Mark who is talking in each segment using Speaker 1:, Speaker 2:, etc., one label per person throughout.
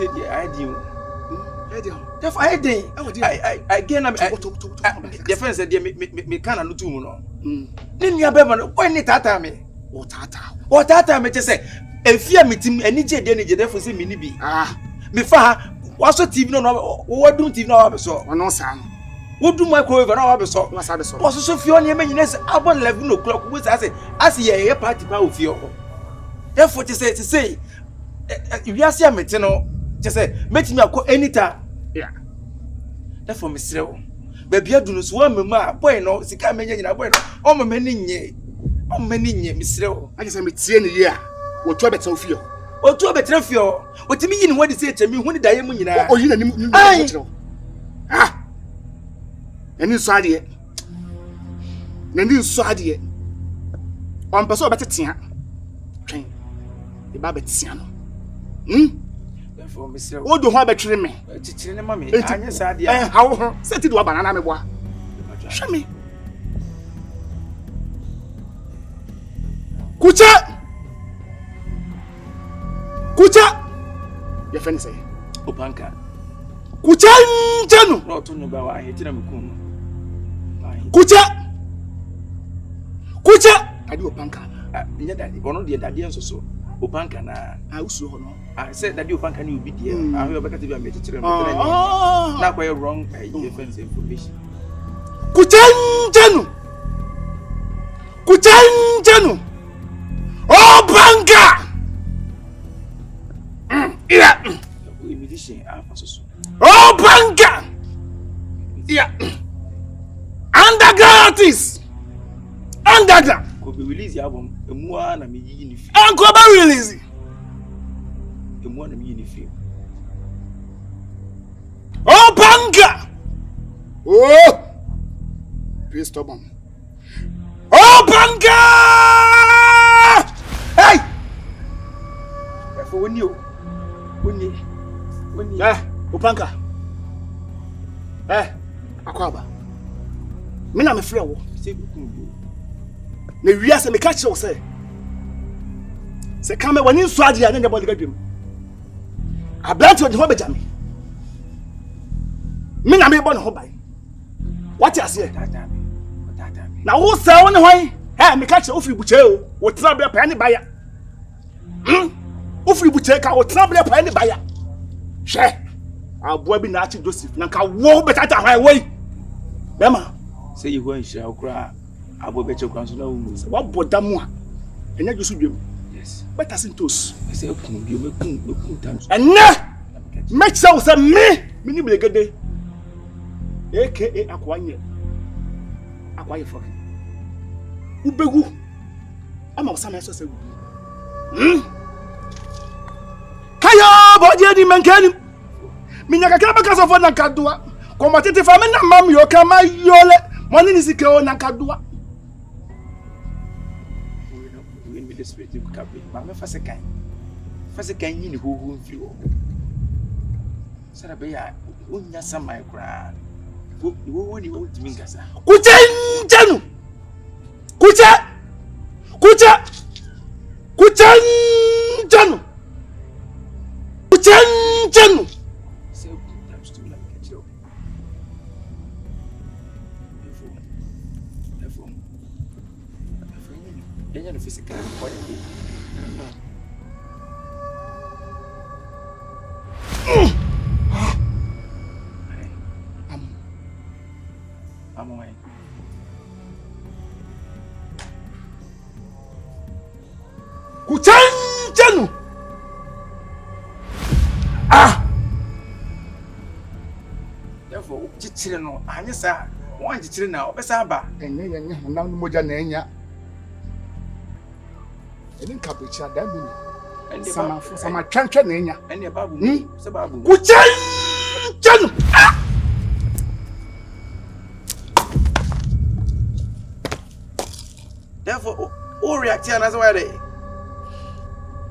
Speaker 1: said, I did. Therefore, I did. I gain a defense that me can't do no. Then you have when it at me. What Tata me just say, a fear meeting, and it's a day, therefore, say, Minnie be. Before, what's a TV no, what don't you know? So, no, son. What do my cover now? So, what's so few on your menus about 11 o'clock, which I say, I see a party power of you. Therefore, to say, if you are seeing me, just say, make me a anytime. Yeah. Therefore, Miss Rowe, baby, I do not swarm mamma, boy, no, she can't make any boy, oh, my many, Miss Rowe. I just am it's in a year. What to better of you? Or to a better of you? What do you mean? What is it to me when the diamond? Oh, you know, ah. And inside it. Then inside it. On Paso better tia. Train. The Babette Siano. Therefore, Mr. What do you have a trim me? Teaching mammy. How set it to a banana? Show me. Kucha! Your friend say, Opanka. Kucha! Janu! Not to know about I hate him. Kucha! I do Opanka. Yet that one of the daddies or so. Opanka na. I also know. I said that you Opanka you be dear. I heard about the vegetarian. Not quite wrong. I defense information. Kuchan Janu. Oh, Banka! Yeah. Oh, Banka! Yeah. Underground artists. Underground. Could be release the album. The more na me in film. Uncle be release. The more na me in film. Oh, Banka! Oh! Please stop on. Oh, Banka! Hey! For when you. Opanka. Akwaba. Me na me frɛ wo. Na wiase me ka kyerɛ wo sɛ. Se ka me wani nso ade ya ne bɔ de gadwem. Abranti odi ho beja me. Me na me bɔ ne ho bai. What you say? Na wo sɛ wo ne hwan? Me ka kyerɛ wo firi buche o. Wo tena bra pa ne baya. Wo firi buche ka wo tena bra pa ne baya. Hwɛ. Aboa bi na achi Joseph na ka wo betata hwan woi. Bema. Say you go and share okra. Abo beche okra so na wo mu. Wa boda mu a. Enya Joseph dwem. Yes. Better sintos. Say okun bi o mekun times. Enne. Make sure say me ni blegede. AKA akwanye. Akwaye fuck. Ubegu. Ama usama so say. Kayo boje di mankani. Minyaka kaba kaso fo na kadua. Kombatiti fa me na mam yo kama yole. Money ni sike o na kadua. We in the spirit of kabe. Ma me fa se kan. Fa se kan yin ho mfi o. Sara be ya onya samai kra. Wo ni wo timi ngasa. Kucha njanu. Kucha njanu. Njanu. Enya no physical point. I'm away. Kuchanjanu. Therefore, chichire no anya sa, wan chichire na obesa ba. Enya na moja na enya. Eni kabucha da mi. Sama twantwa na enya. Eni babu. Se babu. Kuchanjanu. Therefore, who react here as well?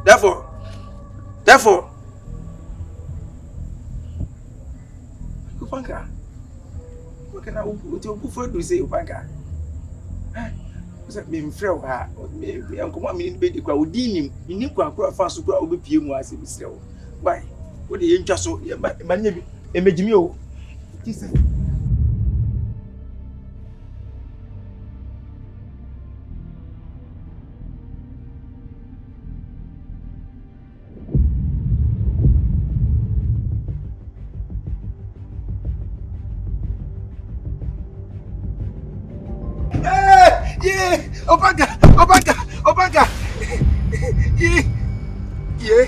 Speaker 1: Therefore, Upanka. What can I do for to say Upanka? Me frɛ ha me ankomo me ni be di kwa odin nim ni kwa fast kwa obi pie mu ase bisrɛ wo bye What the interest so my Emejimio. Jesus. Yeah, Obaga. Yeah.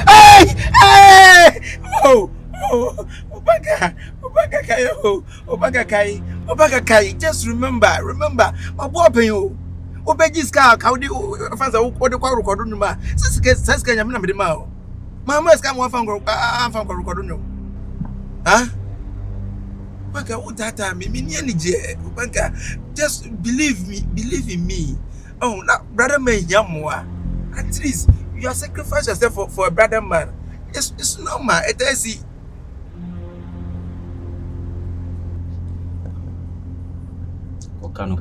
Speaker 1: Hey! Oh, Obaga Kai. Just remember. My boy, you. Obejis ka di fanza wo de kwa record no ma. Sesika nyame na me de ma o. Mama ska mo fan record no. Huh? Obaga, what that me ni je. Obaga, just believe in me. Oh, na brother man yamwa. At least you are sacrifice yourself for a brother man. It's normal. It is.
Speaker 2: Okano.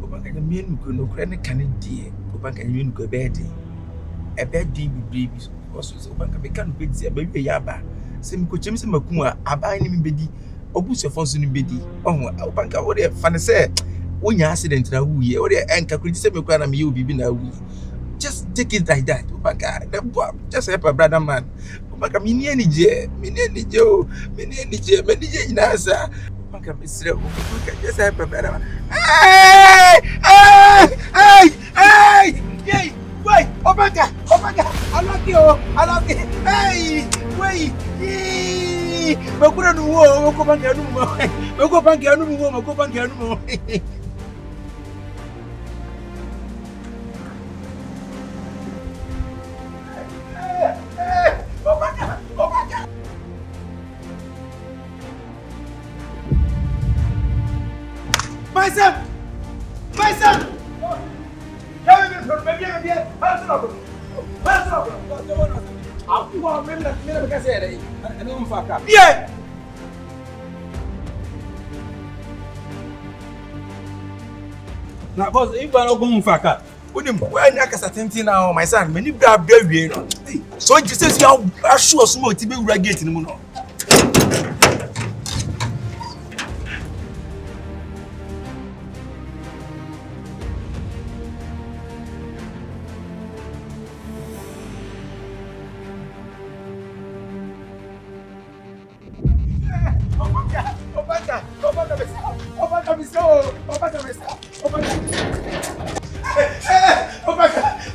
Speaker 1: Obaga, the men who no credit can dear. Obaga, you go bed. A bed deep babies. Because Obaga become big, a baby yaba. Sim could James Makua, a binding bedi, or boost your phone in bedi. Oh, Obaga, what a funny said. When you accident now, we or the anchor could say, Makana, you be now. Just take it like that, Obaga. Just help a brother man. Obaga, mini je, nasa. Obaga, Mr. Obaga, just help a brother man. Hey! Yay! Wait, Obaga, I love you. Hey! Wait! Makura no wo, go bank anu mo. Go bank anu mo. Obaga. My son. Come here, baby. Pass up. Aku memang berkasih ada. Ini umfaka. Yeah.
Speaker 3: Na boss, if I no go umfaka.
Speaker 1: Unim, when I kasa tenti now, my son, many bra we no. So you say you are sure small to be gate ni mo no.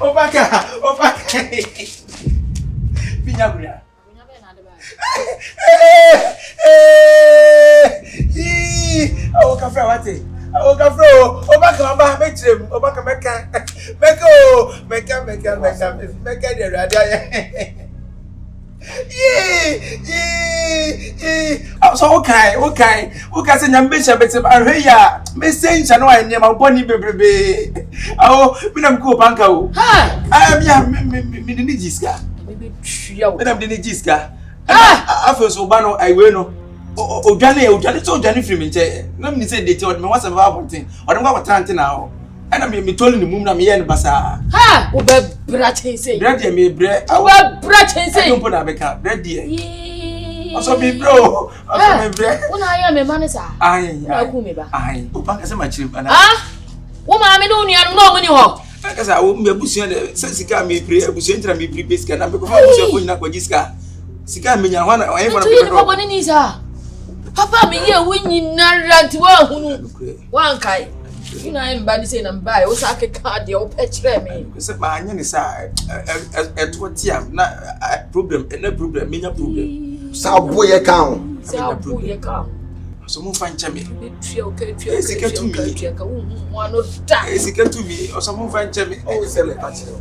Speaker 1: Obaga. Pinya guya. Awo ka fra wate. Obaga mama metrem. Obaga meka de radio aye. So okay. Say nyambe sha betem ahwe ya. Me say ncha no anye ma boni bebrebe. Awo mi nam ko banka o. Ya me ni jiska.
Speaker 4: Me tria o.
Speaker 1: Me nam ni jiska. Afa so ba no aiwe no. Odwane so odwane free me nche. Na me say date o me wasa ba bonten. O dem kwa trante na o. Ana me toli ni mum na me ye ne basa.
Speaker 4: O be bra chense.
Speaker 1: Bra de me bre.
Speaker 4: O be bra chense.
Speaker 1: Don't put na beka. Bra de. Also be bro. Also me bre.
Speaker 4: Una ya me manisa.
Speaker 1: Ai.
Speaker 4: Na ku me ba.
Speaker 1: Ai. O banka se ma chiri bana.
Speaker 4: Wo ma me no nua no mo ni ho.
Speaker 1: Kasa wo me abusuan de sika me bre abusuan tira me bre basic na me ko fa abusuan ko nyina kwa jiska. Sika me nya ho na ayi fona.
Speaker 4: Tu ni papa ni ni sa. Papa me ye wo nyina ranti wa hunu. Wa nkai. You know I'm bad say na mbai o sa ke card e o pechre me.
Speaker 1: Se ma anya ni sa to tiam na problem me nya problem.
Speaker 5: Sa boye kan.
Speaker 4: Sa boye kan.
Speaker 1: So mo fan chame.
Speaker 4: Trio ke
Speaker 1: Esika to me.
Speaker 4: Wa no da.
Speaker 1: Esika to me. So mo fan chame.
Speaker 5: O se le patiro.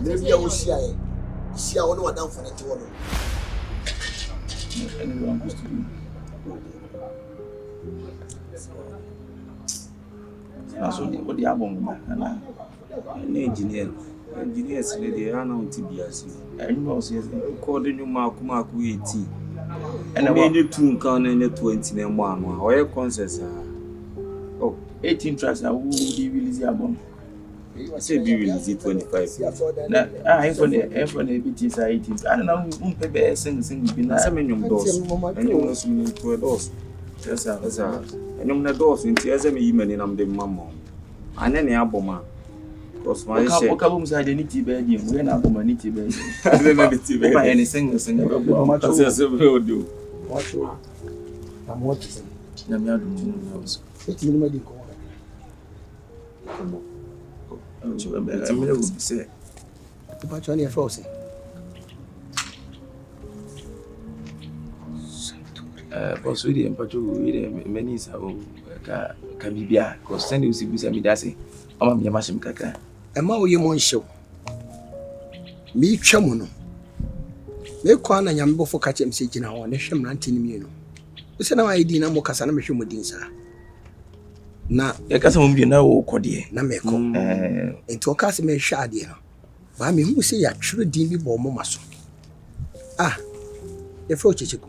Speaker 5: Le bia wo sia e. Sia wo no wadan fo na ti wo no.
Speaker 2: So what the album na engineer
Speaker 3: engineers ne dey ana on TBS.
Speaker 1: Anyway, was yes.
Speaker 3: According to Mark 80. And I need 2 can and 20 and 1. Or concerts. Oh,
Speaker 1: 18 tracks now who be release the album.
Speaker 3: I say be release 25.
Speaker 1: Nah, I for the BT 18. I don't know who pay sing be na.
Speaker 3: Some in your doors. And you was in to doors. Yes, sir. And you na doors in tears me email in am the mamma. And any album. Because my say
Speaker 1: Okabum say identity be dey we na album identity be.
Speaker 3: Identity be.
Speaker 1: Buy any sing
Speaker 3: How say we do.
Speaker 5: Watch you. I'm watching.
Speaker 1: Na me adu no also.
Speaker 5: It's me dey call.
Speaker 1: I'm going to say.
Speaker 5: The patch on your frozen.
Speaker 1: Boss, we didn't patch many can be beer, because Sandy was a midasi. I'm a mashim kaka.
Speaker 5: A mau you won't show. Me chamono. Me kwana nyambo for catch him sitting now on the sham ranting immuno. It's an idea no more casana machine na
Speaker 1: yakasa mo bi na wo kodie
Speaker 5: na meko enti o kase me hwa ade no ba me hu se ya twere din bi bo mo maso the fro chichiku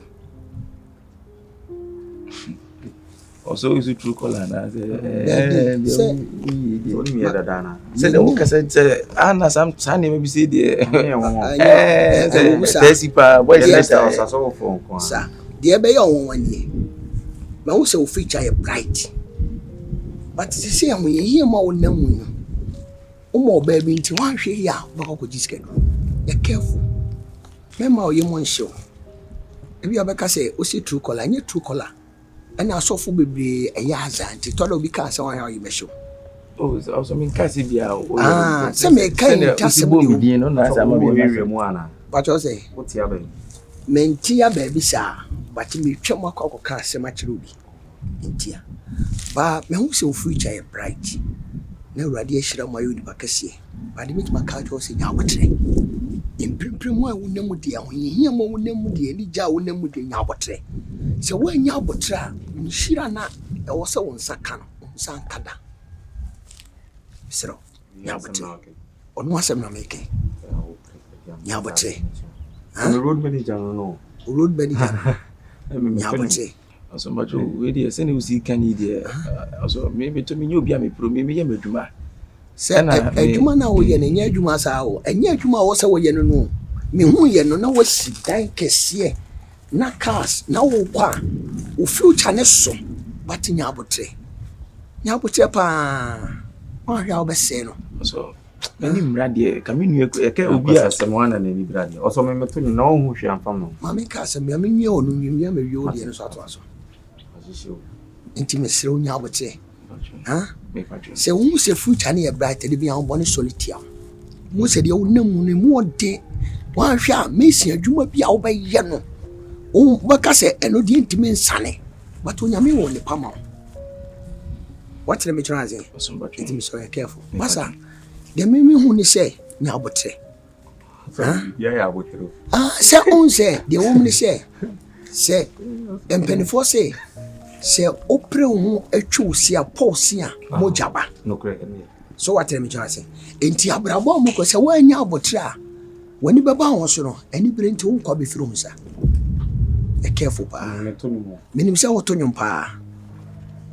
Speaker 1: also is true color na
Speaker 5: say
Speaker 3: me dada na
Speaker 1: say the kasa say ana sam sane me bi say de tesi pa boy say
Speaker 3: so for ko
Speaker 5: sa de be yo won wanie ma hu se o feature ye bright. But to say I'm here more than more baby into one share ya, but I could just get you're careful. Remember, you won't show. If you ever say, oh, see true color, and your true color, and I saw for baby a yaza, and it all because I how you may show.
Speaker 1: Oh, it's also mean Cassibia.
Speaker 5: Some may kind of possible be no, as I'm
Speaker 3: a
Speaker 5: but I say,
Speaker 3: what's your baby?
Speaker 5: Mentia baby, sir, but you may check my cock car so much ruby. Intia. But me who say future bright. No radiation my own bakasi. But the meet my couch was in our train. In Primprim, I will never dear when you hear more name the any jar will never do in our train. So when you butra, Shirana also on Sakan, Sankada. So, Yabate. On what's I'm not making. Yabate.
Speaker 3: The road manager, no.
Speaker 5: Road manager. Yabate.
Speaker 1: So much we dey say we see can there also maybe to me you be am pro me me adwuma
Speaker 5: say adwuma na wo ye na nya adwuma sa wo enya adwuma wo se wo ye no me hu ye no na wo si dan kese na cars na wo kwa wo future ne so but nya abotre pa wa hwa wo be se no
Speaker 1: so any mrade ka me nu e ka obi a
Speaker 3: semwana na ni brade also me meto ni na wo hu hwe amfam no
Speaker 5: ma me ka se me nwie onu nwie me wie odi no so ato aso inti me sere onya abotre se wo se future na ye bright de bi an bone solitia mo se de wo nam ne mo de wa hwa me si adwuma bi a wo ba ye no wo ba ka se eno de intimi nsane but onya me wo ne pama what let me try say intimi so careful masa de me hu ni se nya abotre
Speaker 3: ya abotre
Speaker 5: se on se de wo ni se empenifo se opre hu atwu si aposi a mojaba
Speaker 3: no correct
Speaker 5: so what let me try say enti abrabo mo ko se wa nya abotre a wani beba ho so no ani bere nti wo kwa be firu musa careful pa minim se wo tonyo pa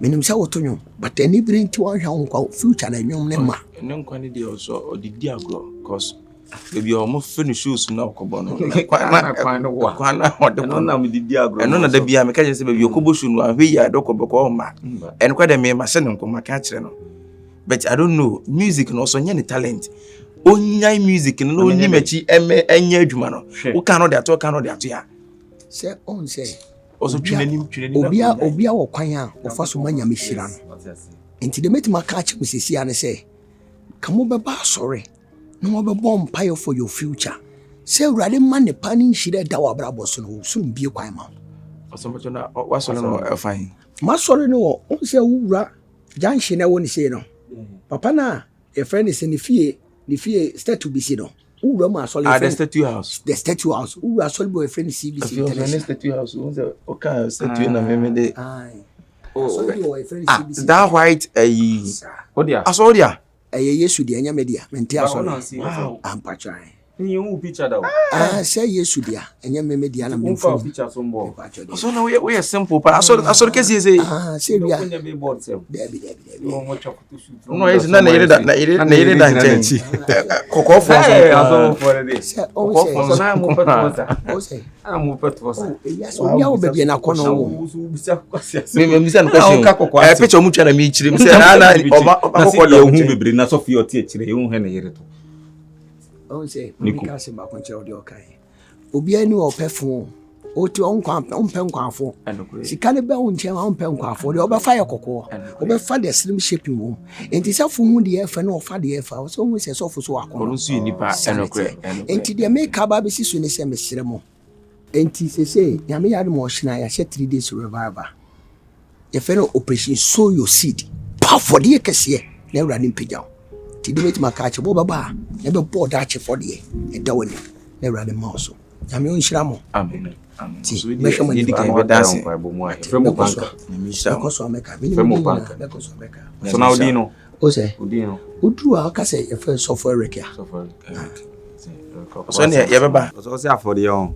Speaker 5: minim se wo tonyo but ani bere nti wo hwa wo kwa future na nwom ne ma
Speaker 1: ene nkwa ne de also odidi agro cause baby o mo finish shoes na okobo no kwana
Speaker 3: no na me didi agro
Speaker 1: eno na da bia me ka je se baby okobo shoe no ahwe ya dokobo ko ma eno kwa de me ma se ne nkoma ka kire no but I don't know music no so nya ni talent onyai music no ni machi enya adwuma no wo ka no de ato ya
Speaker 5: se on se
Speaker 1: also twinani
Speaker 5: obia wo kwan a wo fa so manya me hira no enti de metima ka che musisi ane se kamo beba sorry no mo be bomb pile for your future se urade man ne pani hira da wa brabo so no so mbie kwan ma
Speaker 1: also but na wa so no fine
Speaker 5: ma sorry no on se wura janshi na woni se no papa na e friend is in the fie statue bi si no wura ma sorry
Speaker 1: the statue house
Speaker 5: wura sorry boy friend CBC
Speaker 1: international statue house on the okay statue na me de
Speaker 5: sorry boy friend CBC
Speaker 1: that white
Speaker 3: odia
Speaker 1: asodia
Speaker 5: Yesu dia enya media mente aso
Speaker 3: wow
Speaker 5: ampatwa
Speaker 3: you picture da
Speaker 5: say Yesu dia enya media na me
Speaker 3: phone picture so mbo
Speaker 1: so na we simple pa aso kesi say
Speaker 5: say bia
Speaker 3: be board sef
Speaker 5: debi
Speaker 3: no mo chop to shoot
Speaker 1: no is na yire da nchen kokofo
Speaker 3: aso for the
Speaker 5: say o
Speaker 3: so na mo pet
Speaker 5: o say
Speaker 3: mo pet was
Speaker 5: yes o ya o bebia na kono wo
Speaker 1: me misa no question picture mu twa na me chire me say na
Speaker 3: akoko de hu bebre na so fi oti chire hu he na yire to
Speaker 5: o say Mika se ba konche o de okai obi ani o pefo o ti on nkwanfo sika ne be on nchen on nkwanfo de obefa ye kokko obefa de slim shaping wo enti se fu hu de ye fa na ofa de ye fa so hu se so fu so akọ
Speaker 1: onu su nipa enokre
Speaker 5: enti de Mika ba be si so ne se mesire mo enti se nyame ya de mo hina ya she 3 days revival ye fa no operation sow your seed pa for de kese na urade mpegyaw ti de metima ka che bo baba e be board a che for de e da woni na urade ma so nyame on hira mo
Speaker 1: amen amen
Speaker 5: so
Speaker 1: we dey can be dancing
Speaker 3: from banka
Speaker 5: because o meka
Speaker 3: from banka
Speaker 5: because o meka
Speaker 3: so now Odino
Speaker 5: o say
Speaker 3: Odino
Speaker 5: udru a ka say e fa software rekia
Speaker 1: so ne ye beba
Speaker 3: so say for the on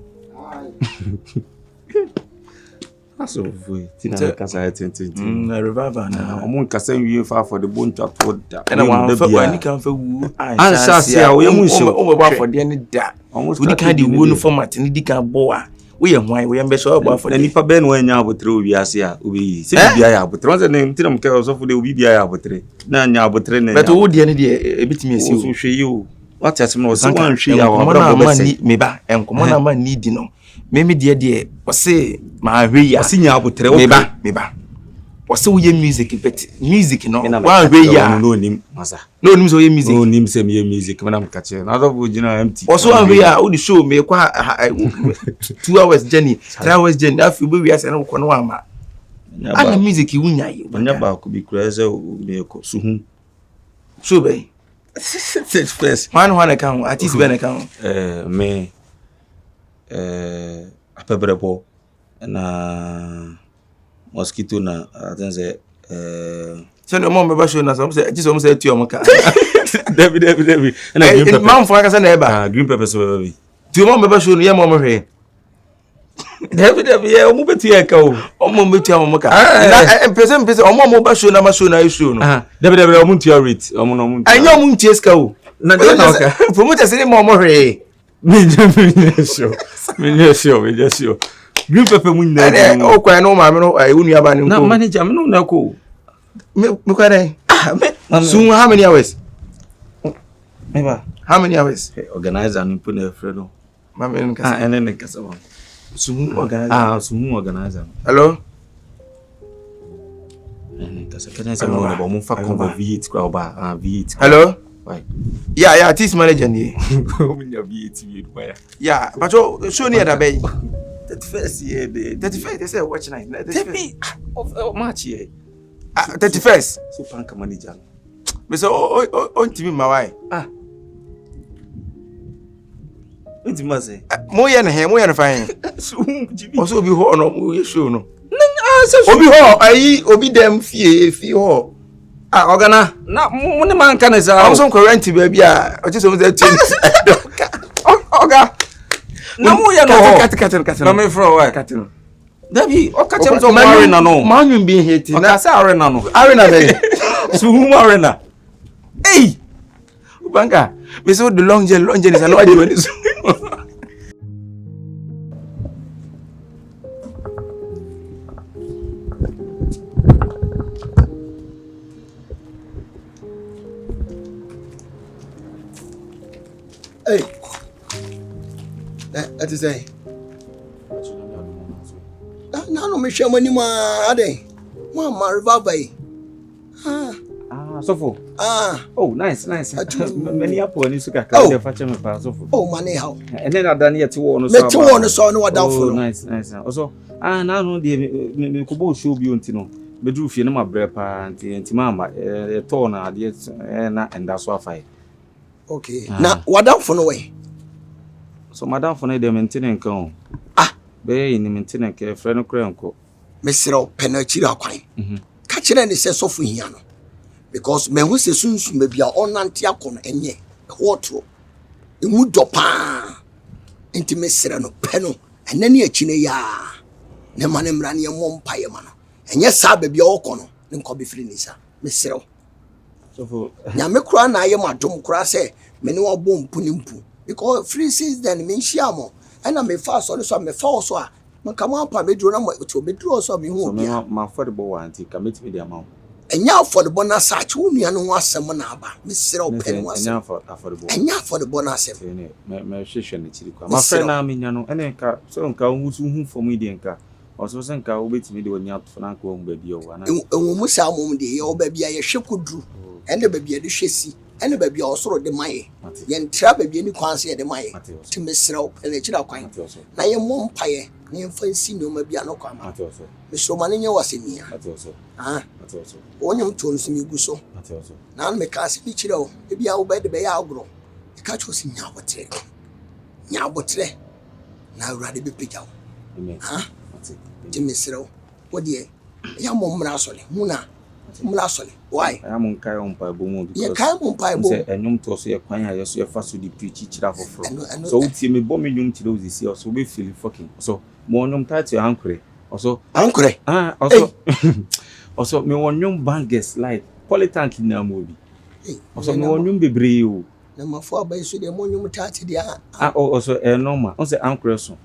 Speaker 3: aso voi tina kasa
Speaker 1: na revival na
Speaker 3: omun kasa wie fa for the bone chat for da
Speaker 1: na wan fa wani kan fa wu
Speaker 3: ansa sia wo yemu nse
Speaker 1: o ba for de ne da we kan di wo no format ni di kan bo a we ye hwan we ye mbe so ba for
Speaker 3: nipa be no anya abotre obi ase a obi se bia ya abotre won se ne ntinam ka so for de obi bia ya abotre na anya abotre ne
Speaker 1: but wo de ne de ebitimi esi
Speaker 3: o so hwe yi o what asim no se wan hwe ya
Speaker 1: wo na ma ni me ba enkomo na ma ni di no me de o se ma hwe ya
Speaker 3: nya abotre
Speaker 1: me ba o se wo ye music but music no wan hwe ya
Speaker 3: no nim masa
Speaker 1: no nim so ye music
Speaker 3: no nim se me ye music me na mka che na do bo gina empty
Speaker 1: o so wan hwe ya o di show me kwa 2 hours journey 3 hours journey afi bo wi ase na ko no ama ana music wunya yi
Speaker 3: nya ba ko bi kura ze me ko suhu
Speaker 1: so be
Speaker 3: set first
Speaker 1: one account artist ben account
Speaker 3: me apebrebo na mosquito na atenze
Speaker 1: so no mo be ba show na so say Jesus mo say tu o mo ka
Speaker 3: David
Speaker 1: na green pepper man fo aka say na e ba
Speaker 3: green pepper so baby
Speaker 1: tu mo be ba show no ye mo hwe
Speaker 3: David ye o mo betu ye ka
Speaker 1: o mo betu am ka na pese o mo ba show na ma show na e show no
Speaker 3: David o mo ntia rate o mo no mo
Speaker 1: anya o mo ntia ska o
Speaker 3: na de na ka
Speaker 1: promoter say mo hwe
Speaker 3: me just show green pepper mu na
Speaker 1: o kwa no ma me no e wunu aba ni
Speaker 3: na manager me no na ko
Speaker 1: me kwa dai soon how many hours
Speaker 3: Eba
Speaker 1: how many hours
Speaker 3: organizer no put na fredo
Speaker 1: ma me nka
Speaker 3: ene ne kasa ba
Speaker 1: soon organizer
Speaker 3: soon organizer
Speaker 1: hello
Speaker 3: ene kasa kana se mo na ba mo fa convo V8 kwa ba V8
Speaker 1: hello
Speaker 3: why
Speaker 1: yeah artist manager ni
Speaker 3: o nya V8 bi do ya
Speaker 1: yeah but show ni da bay
Speaker 3: 31st year day
Speaker 1: 31st they say watch night
Speaker 3: of March year
Speaker 1: 31st
Speaker 3: so panka manager
Speaker 1: me so on timi ma why
Speaker 3: enti ma say
Speaker 1: mo ye na fine
Speaker 3: so jibi
Speaker 1: o so obi ho no mo ye show no obi ho ayi obi dem fie ho ogana
Speaker 3: na mo ne man kan sa
Speaker 1: am so rent ba bia o ti so mo say oga
Speaker 3: na mo ye no
Speaker 1: kat
Speaker 3: na me fro why
Speaker 1: kat no
Speaker 3: Dabi o ka chem so arena no
Speaker 1: manyu bi heti
Speaker 3: na ka sa arena no
Speaker 1: be
Speaker 3: so who arena
Speaker 1: hey banka me so the long journey is no adi when so hey that is say no me share money ma ade mo ma revival yi
Speaker 3: sofo oh nice many apple ni suka ka de fa cheme pa sofo
Speaker 5: oh mane how
Speaker 3: ene na dan yeti wo no so
Speaker 5: me ti wo no so no wadan fo no
Speaker 3: nice also na no de me ko bo show bi onti no be dru fie no ma bre pa nti mama to na de na enda so afai
Speaker 5: okay na wadan fo no we
Speaker 3: so madam fo no de maintain nkan be ni maintain ke friend kra nko
Speaker 5: mesiro penalty akwan ka kire ni se sofo hia no because me who se sunsu me bia onante akon enye hotro emu dopa enti me sere no pe no enani akine ya ne mane mra ne mo mpaye ma no enye sa ba bia okono ne nko be firi nisa me sere
Speaker 3: so for
Speaker 5: nya me kura na aye madom kura se me ne wo bom mpu because free since then me nhia mo and me fa so me fa so a man come up me duro na mo to be duro so me hu
Speaker 3: so
Speaker 5: bia
Speaker 3: me affordable warranty commit me the amount
Speaker 5: enya affordable na search wo nua no asem na aba me sere o pen wo asem
Speaker 3: affordable
Speaker 5: enya affordable na asem
Speaker 3: me hwehwe ne chiri kwa ma friend na me nya no ene nka so nka hu fom ide nka oso se nka wo betimi de onya to na nka wo ba bi o ana
Speaker 5: enwo mu sa mom de ye wo ba bia ye hwe koduru ene ba bia de hwesi ene ba bia osoro de maye ye ntra ba bia ni kwanse ye de maye ti mesra o ene chira kwan na ye mom paye ne mfansi no ma bia no kwa ma mesro ma ne nya wasenia onyum to nso mi gu so na me ka se bi chira o e bia wo ba de be ya agro e ka cho si nya abotre na urade be pija o ti mesra o wo de ya mom mra sole huna mla sole why
Speaker 3: I am kai on pa bomu because
Speaker 5: ye kai on pa bo
Speaker 3: say enyum to so ye kwan ya so ye fa so di preach chira foforo so utie me bom enyum chira o zisi so be feel fucking so mo onyum title ankure also also me onyum bangers like polytank na mo bi also me onyum bebre o
Speaker 5: na mafo abai so de mo onyum title dia
Speaker 3: also normal on say ankure so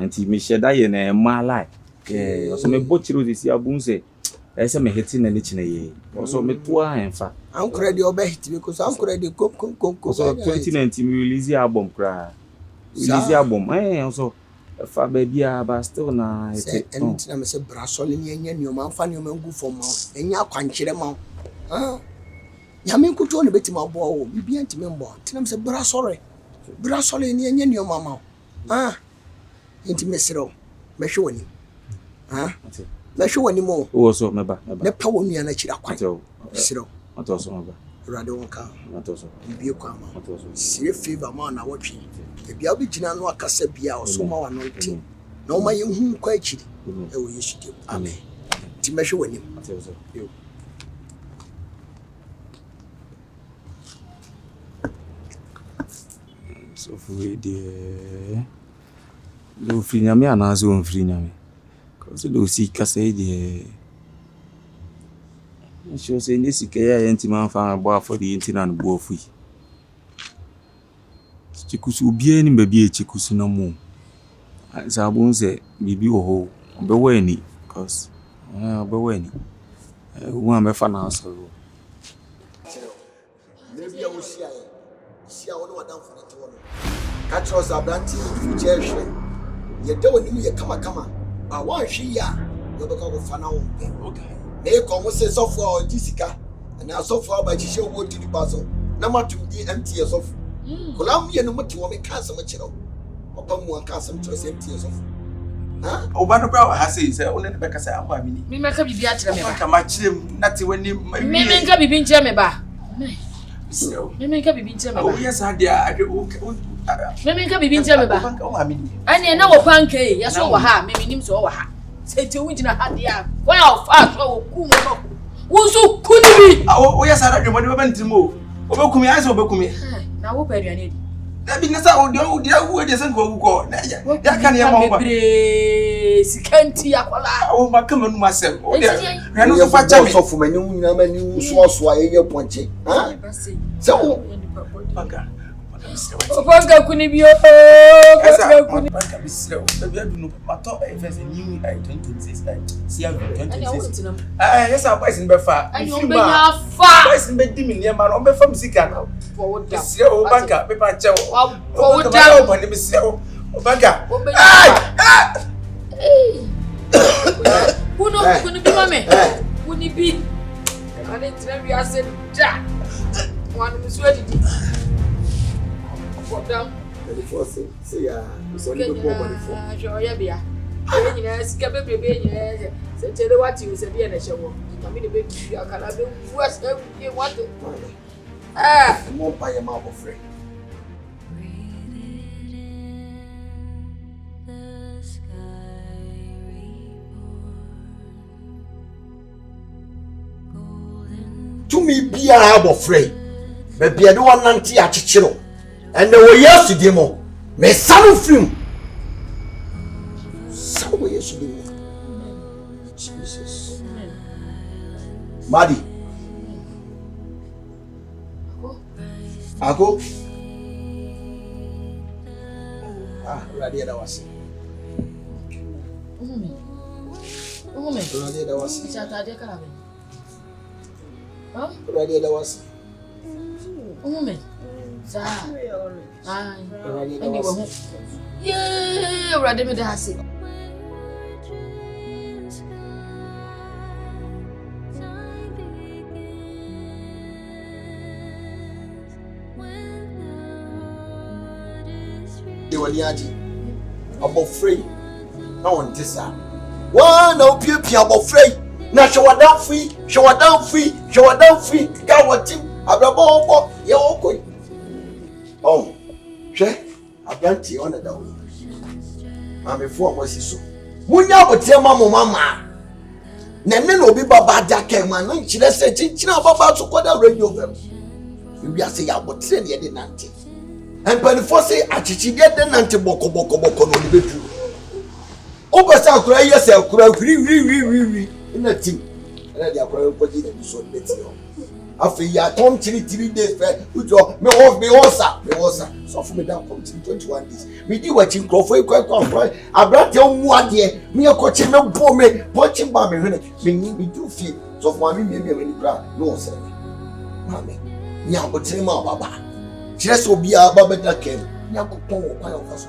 Speaker 3: nti me sheda ye na ma like also me bo chira o zisi abun say ese me hiti na nichine ye also me toa enfa
Speaker 5: ankure de obe hit because ankure de kom
Speaker 3: so 2019 me release album kra release album also fa baby ba still na
Speaker 5: ite enti na me se brasole ni enya ni o man fa ni o man gu for ma enya kwankyere ma nyame nkuto ne beti ma bo o bibia enti me mbo enti na me se brasole ni enya ni o ma enti me sero me hwe woni na hwe woni mo
Speaker 3: o so meba
Speaker 5: ne pa wonu na kira kwan sero
Speaker 3: atoso meba
Speaker 5: rade wonka
Speaker 3: atoso
Speaker 5: bibie kwa ma atoso sire favor ma na wotwe bia obi gina no akasa bia o so ma wa no nti na o ma ye hu kwa akiri e wo yesu dim amen ti me hwe woni
Speaker 3: atoso yo so for the do frinyame anazo on frinyame so do si kasa de so say ni sika ya enti man fa bo afodi enti na no bo afu chikusu obi ani ba bi chikusu na mo sabun se bibi ho be wani cause be wani wo am fa na so
Speaker 5: maybe I will see I want to for the one catch us abranti future hwe ye de woni ye kama ba wan hwe ya yo be ka fa na wo okay na ko mo se sofo o disika na sofo ba chi wo di paso na matum di MT sofo kolam ye no mati wo me ka sam kire oba mu an ka sam kire se MT sofo
Speaker 1: oba no bra ha sei se one ne be ka sa amba mini
Speaker 4: me meka bibi a kire me ba
Speaker 1: ka ma kire na te wani
Speaker 4: me menka bibi nkire me ba me menka bibi nkire me ba
Speaker 1: o yes adia adwe
Speaker 4: me menka bibi nkire me ba ani na wo panka e ya so wo ha me minim so wo ha sete wo gina ha dia wa fa so wo ku mo wo so ku ni bi
Speaker 1: o yes adwe mo de ba ntimo obekumi ai so obekumi
Speaker 4: na wo pa aduane di
Speaker 1: na bi nasa o dia wo de san ko ko na ya kan ya mo ba
Speaker 4: sikanti akwala
Speaker 1: o ma kama nu masem o dia ya no so fa chame
Speaker 5: so fu mani nyina mani so aye ponche se wo
Speaker 1: banga
Speaker 4: Opanga kunibio katika kuni
Speaker 1: banga bisira baby adu no mato first new 2026 sia 2026 yes our boys in befa
Speaker 4: ayo benya fa
Speaker 1: boys in be dimi ne ma no be fa musika na bisira o banga be pa che o da o bani bisira o banga
Speaker 4: kuni bi mame kuni bi ane trebi ase da wanu muswedi down.
Speaker 5: Say ya, so you go money for.
Speaker 4: Sure, yeah, be. You know, skip a baby. Say, tell you what you said, be a show. I mean, the baby, I cannot do worse. You want it.
Speaker 5: I'm not by a marble frame. bia abofre be bia de wonante akyekyero and the way yesu di mo me sanu film so yesu di mo Jesus Madi Ako ready that was ready that was ready that was
Speaker 4: yeah, ready me that's it.
Speaker 5: They were the about free. I want this. One of you about free. Now show down free, show down free, show down free. Can what him? Abrabo, you're okay. Oh, che, I can't on the down. I'm before was so. When you would tell Mama, Nene no be Baba Jackie, man, she let's say, China Baba to call the radio. You are saying, I would send you the nanty. And when the first say, I teach you the nanty boko no bedroom. Over South Korea, yes, I'll cry, in a team. And they are crying for the so better. After you are 3 days, which are me also. So for me down come to 21 days. We do watching Crawford quite cry. I brought your one year. Me a coach me bomb me, watching Bammy. Me do feel so for me, maybe when you cry. No, sir. Mammy, ya but say, Ma Baba. Just will be a Baba that came. Yaku Pong, one of us.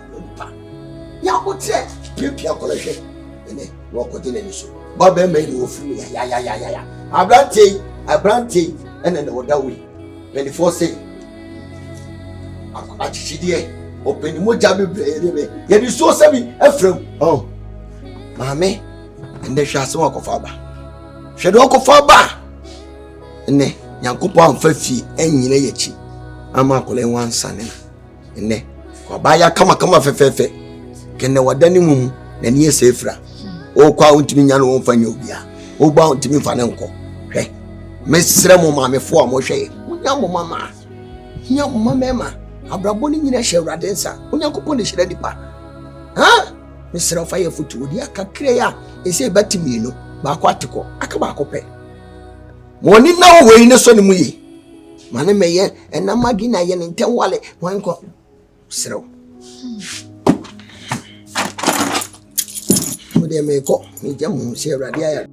Speaker 5: Yaku say, Pia collection. And then walk with the issue. Baba made you free. Ya. I brandy. And then the other way. When the first say, I teach you open the Mojabi, you so savvy, Ephraim. Oh, Mammy, and they shall walk of Abba. Shall walk of Abba. And then Yankupa and Fefi, and Yechi. I'm uncle and one son. And then, Kabaya come fefe. Can the Wadani moon, then yes, Ephra. Oh, count me, Yan won't find you. Oh, bound to me for an uncle. Mesra mo mame fo amohwe unya mo mama nya mo mama abrabo ni nyina hye urade nsa unya kopon de hyira dipa ha mesra fa ye futu odi akakre ya ese batimi no ba kwateko aka ba kope mo ni na wo yi ne so ni mu yi mane meye enamagi na ye ne ntem wale wanko srew mo de me ko mi jamu se urade ya